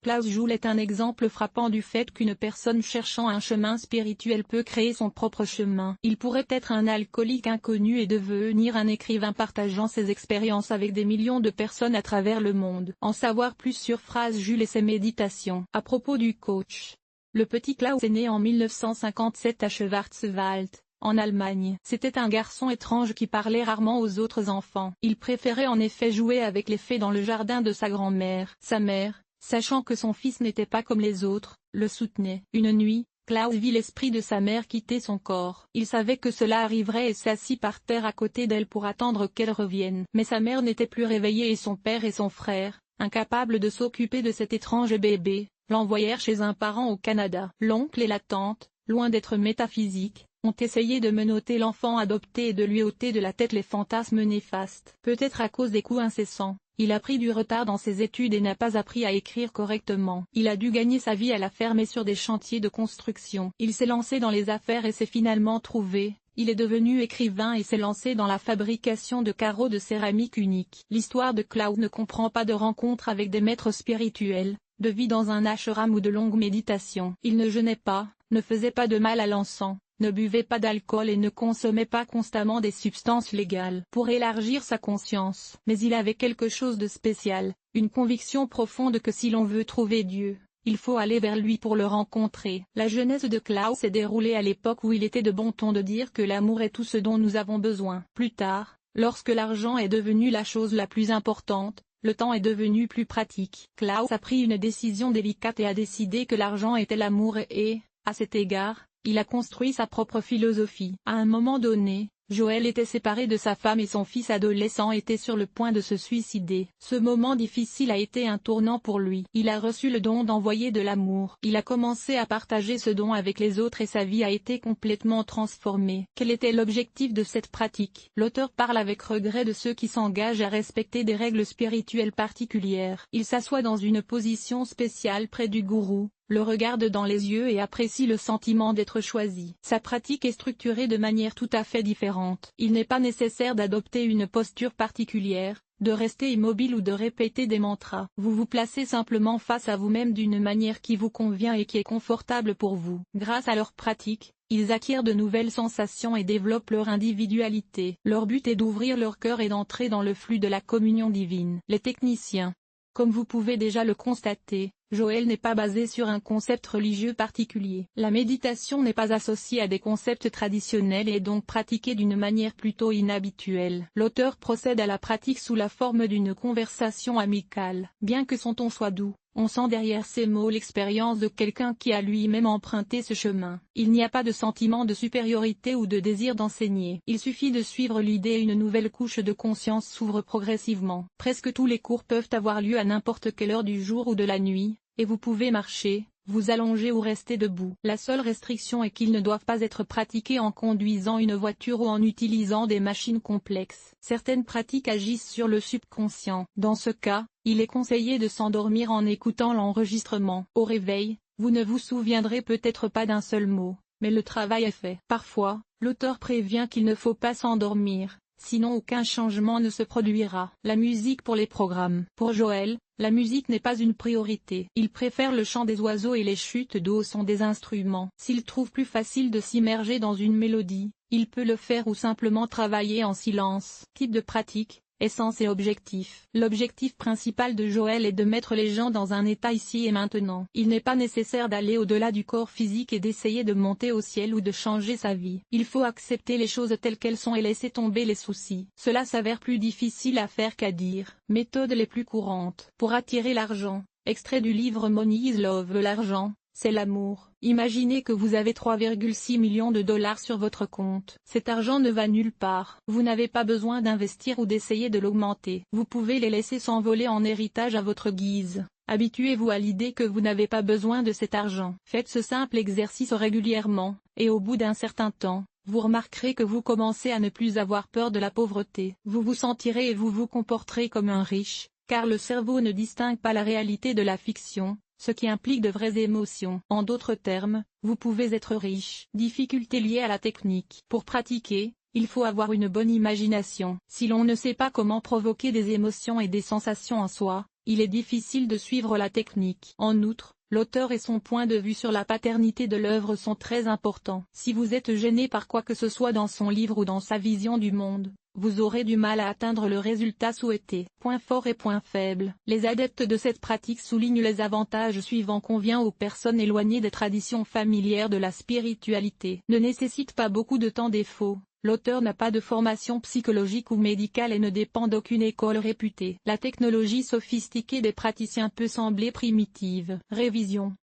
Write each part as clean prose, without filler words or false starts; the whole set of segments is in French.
Klaus Joule est un exemple frappant du fait qu'une personne cherchant un chemin spirituel peut créer son propre chemin. Il pourrait être un alcoolique inconnu et devenir un écrivain partageant ses expériences avec des millions de personnes à travers le monde. En savoir plus sur Klaus Joule et ses méditations. À propos du coach. Le petit Klaus est né en 1957 à Schwarzwald, en Allemagne. C'était un garçon étrange qui parlait rarement aux autres enfants. Il préférait en effet jouer avec les fées dans le jardin de sa grand-mère. Sa mère, sachant que son fils n'était pas comme les autres, le soutenait. Une nuit, Klaus vit l'esprit de sa mère quitter son corps. Il savait que cela arriverait et s'assit par terre à côté d'elle pour attendre qu'elle revienne. Mais sa mère n'était plus réveillée et son père et son frère, incapables de s'occuper de cet étrange bébé, l'envoyèrent chez un parent au Canada. L'oncle et la tante, loin d'être métaphysiques, ont essayé de menotter l'enfant adopté et de lui ôter de la tête les fantasmes néfastes. Peut-être à cause des coups incessants, il a pris du retard dans ses études et n'a pas appris à écrire correctement. Il a dû gagner sa vie à la ferme et sur des chantiers de construction. Il s'est lancé dans les affaires et s'est finalement trouvé. Il est devenu écrivain et s'est lancé dans la fabrication de carreaux de céramique unique. L'histoire de Klaus ne comprend pas de rencontres avec des maîtres spirituels, de vie dans un ashram ou de longues méditations. Il ne jeûnait pas, ne faisait pas de mal à l'encens, ne buvait pas d'alcool et ne consommait pas constamment des substances légales pour élargir sa conscience. Mais il avait quelque chose de spécial, une conviction profonde que si l'on veut trouver Dieu, il faut aller vers lui pour le rencontrer. La jeunesse de Klaus s'est déroulée à l'époque où il était de bon ton de dire que l'amour est tout ce dont nous avons besoin. Plus tard, lorsque l'argent est devenu la chose la plus importante, le temps est devenu plus pratique. Klaus a pris une décision délicate et a décidé que l'argent était l'amour et, à cet égard, il a construit sa propre philosophie. À un moment donné, Joël était séparé de sa femme et son fils adolescent était sur le point de se suicider. Ce moment difficile a été un tournant pour lui. Il a reçu le don d'envoyer de l'amour. Il a commencé à partager ce don avec les autres et sa vie a été complètement transformée. Quel était l'objectif de cette pratique? L'auteur parle avec regret de ceux qui s'engagent à respecter des règles spirituelles particulières. Il s'assoit dans une position spéciale près du gourou, le regarde dans les yeux et apprécie le sentiment d'être choisi. Sa pratique est structurée de manière tout à fait différente. Il n'est pas nécessaire d'adopter une posture particulière, de rester immobile ou de répéter des mantras. Vous vous placez simplement face à vous-même d'une manière qui vous convient et qui est confortable pour vous. Grâce à leur pratique, ils acquièrent de nouvelles sensations et développent leur individualité. Leur but est d'ouvrir leur cœur et d'entrer dans le flux de la communion divine. Les techniciens. Comme vous pouvez déjà le constater, Joël n'est pas basé sur un concept religieux particulier. La méditation n'est pas associée à des concepts traditionnels et est donc pratiquée d'une manière plutôt inhabituelle. L'auteur procède à la pratique sous la forme d'une conversation amicale. Bien que son ton soit doux, on sent derrière ces mots l'expérience de quelqu'un qui a lui-même emprunté ce chemin. Il n'y a pas de sentiment de supériorité ou de désir d'enseigner. Il suffit de suivre l'idée et une nouvelle couche de conscience s'ouvre progressivement. Presque tous les cours peuvent avoir lieu à n'importe quelle heure du jour ou de la nuit, et vous pouvez marcher, vous allonger ou rester debout. La seule restriction est qu'ils ne doivent pas être pratiqués en conduisant une voiture ou en utilisant des machines complexes. Certaines pratiques agissent sur le subconscient. Dans ce cas, il est conseillé de s'endormir en écoutant l'enregistrement. Au réveil, vous ne vous souviendrez peut-être pas d'un seul mot, mais le travail est fait. Parfois, l'auteur prévient qu'il ne faut pas s'endormir, sinon aucun changement ne se produira. La musique pour les programmes. Pour Joël, la musique n'est pas une priorité. Il préfère le chant des oiseaux et les chutes d'eau au son des instruments. S'il trouve plus facile de s'immerger dans une mélodie, il peut le faire ou simplement travailler en silence. Type de pratique, essence et objectif. L'objectif principal de Joël est de mettre les gens dans un état ici et maintenant. Il n'est pas nécessaire d'aller au-delà du corps physique et d'essayer de monter au ciel ou de changer sa vie. Il faut accepter les choses telles qu'elles sont et laisser tomber les soucis. Cela s'avère plus difficile à faire qu'à dire. Méthodes les plus courantes. Pour attirer l'argent. Extrait du livre Money is Love. L'argent, c'est l'amour. Imaginez que vous avez 3,6 millions de dollars sur votre compte. Cet argent ne va nulle part. Vous n'avez pas besoin d'investir ou d'essayer de l'augmenter. Vous pouvez les laisser s'envoler en héritage à votre guise. Habituez-vous à l'idée que vous n'avez pas besoin de cet argent. Faites ce simple exercice régulièrement, et au bout d'un certain temps, vous remarquerez que vous commencez à ne plus avoir peur de la pauvreté. Vous vous sentirez et vous vous comporterez comme un riche, car le cerveau ne distingue pas la réalité de la fiction, ce qui implique de vraies émotions. En d'autres termes, vous pouvez être riche. Difficultés liées à la technique. Pour pratiquer, il faut avoir une bonne imagination. Si l'on ne sait pas comment provoquer des émotions et des sensations en soi, il est difficile de suivre la technique. En outre, l'auteur et son point de vue sur la paternité de l'œuvre sont très importants. Si vous êtes gêné par quoi que ce soit dans son livre ou dans sa vision du monde, vous aurez du mal à atteindre le résultat souhaité. Points forts et points faibles. Les adeptes de cette pratique soulignent les avantages suivants. Convient aux personnes éloignées des traditions familières de la spiritualité. Ne nécessite pas beaucoup de temps. Défaut. L'auteur n'a pas de formation psychologique ou médicale et ne dépend d'aucune école réputée. La technologie sophistiquée des praticiens peut sembler primitive. Révision.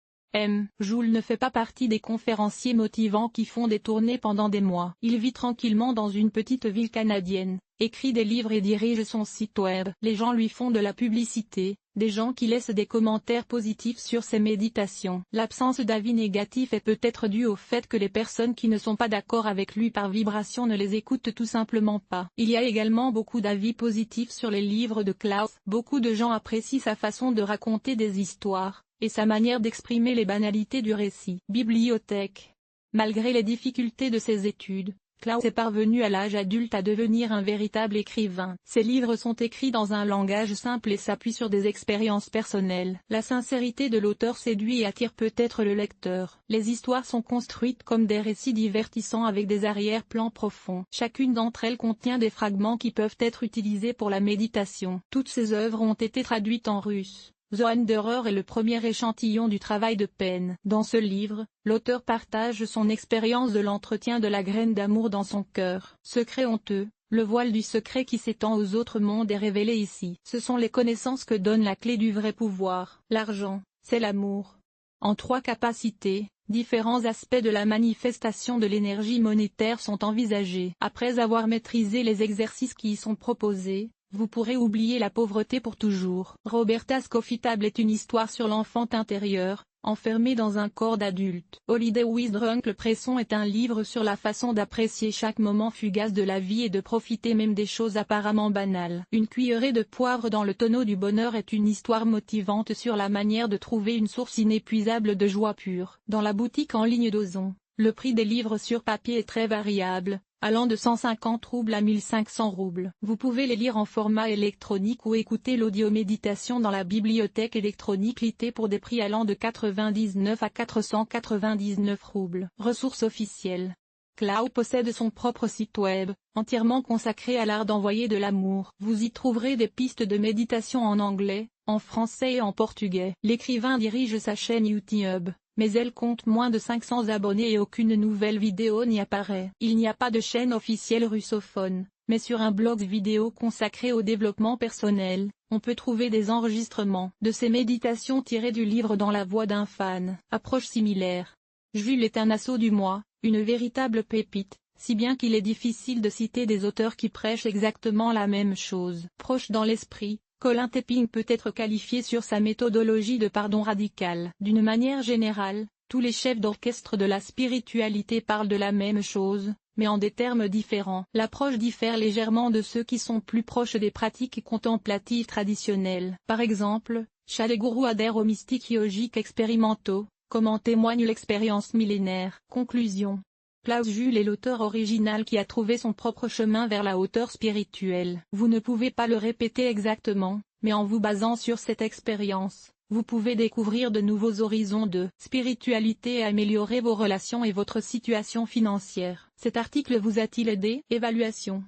Joule ne fait pas partie des conférenciers motivants qui font des tournées pendant des mois. Il vit tranquillement dans une petite ville canadienne, écrit des livres et dirige son site web. Les gens lui font de la publicité, des gens qui laissent des commentaires positifs sur ses méditations. L'absence d'avis négatifs est peut-être due au fait que les personnes qui ne sont pas d'accord avec lui par vibration ne les écoutent tout simplement pas. Il y a également beaucoup d'avis positifs sur les livres de Klaus. Beaucoup de gens apprécient sa façon de raconter des histoires, et sa manière d'exprimer les banalités du récit. Bibliothèque. Malgré les difficultés de ses études, Klaus est parvenu à l'âge adulte à devenir un véritable écrivain. Ses livres sont écrits dans un langage simple et s'appuient sur des expériences personnelles. La sincérité de l'auteur séduit et attire peut-être le lecteur. Les histoires sont construites comme des récits divertissants avec des arrière-plans profonds. Chacune d'entre elles contient des fragments qui peuvent être utilisés pour la méditation. Toutes ces œuvres ont été traduites en russe. The Wanderer est le premier échantillon du travail de peine. Dans ce livre, l'auteur partage son expérience de l'entretien de la graine d'amour dans son cœur. Secret honteux, le voile du secret qui s'étend aux autres mondes est révélé ici. Ce sont les connaissances que donne la clé du vrai pouvoir. L'argent, c'est l'amour. En 3 capacités, différents aspects de la manifestation de l'énergie monétaire sont envisagés. Après avoir maîtrisé les exercices qui y sont proposés, vous pourrez oublier la pauvreté pour toujours. Roberta Scoffitable est une histoire sur l'enfant intérieur, enfermé dans un corps d'adulte. Holiday with Drunk Presson est un livre sur la façon d'apprécier chaque moment fugace de la vie et de profiter même des choses apparemment banales. Une cuillerée de poivre dans le tonneau du bonheur est une histoire motivante sur la manière de trouver une source inépuisable de joie pure. Dans la boutique en ligne d'Ozon, le prix des livres sur papier est très variable, allant de 150 roubles à 1500 roubles. Vous pouvez les lire en format électronique ou écouter l'audio-méditation dans la bibliothèque électronique Lité pour des prix allant de 99 à 499 roubles. Ressources officielles. Klaus possède son propre site web, entièrement consacré à l'art d'envoyer de l'amour. Vous y trouverez des pistes de méditation en anglais, en français et en portugais. L'écrivain dirige sa chaîne YouTube, mais elle compte moins de 500 abonnés et aucune nouvelle vidéo n'y apparaît. Il n'y a pas de chaîne officielle russophone, mais sur un blog vidéo consacré au développement personnel, on peut trouver des enregistrements de ses méditations tirées du livre Dans la voix d'un fan. Approche similaire. Jules est un assaut du mois, une véritable pépite, si bien qu'il est difficile de citer des auteurs qui prêchent exactement la même chose. Proche dans l'esprit, Colin Tepping peut être qualifié sur sa méthodologie de pardon radical. D'une manière générale, tous les chefs d'orchestre de la spiritualité parlent de la même chose, mais en des termes différents. L'approche diffère légèrement de ceux qui sont plus proches des pratiques contemplatives traditionnelles. Par exemple, Sadhguru adhère aux mystiques yogiques expérimentaux, comme en témoigne l'expérience millénaire. Conclusion. Klaus Juhl est l'auteur original qui a trouvé son propre chemin vers la hauteur spirituelle. Vous ne pouvez pas le répéter exactement, mais en vous basant sur cette expérience, vous pouvez découvrir de nouveaux horizons de spiritualité et améliorer vos relations et votre situation financière. Cet article vous a-t-il aidé? Évaluation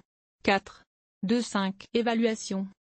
4.2.5. Évaluation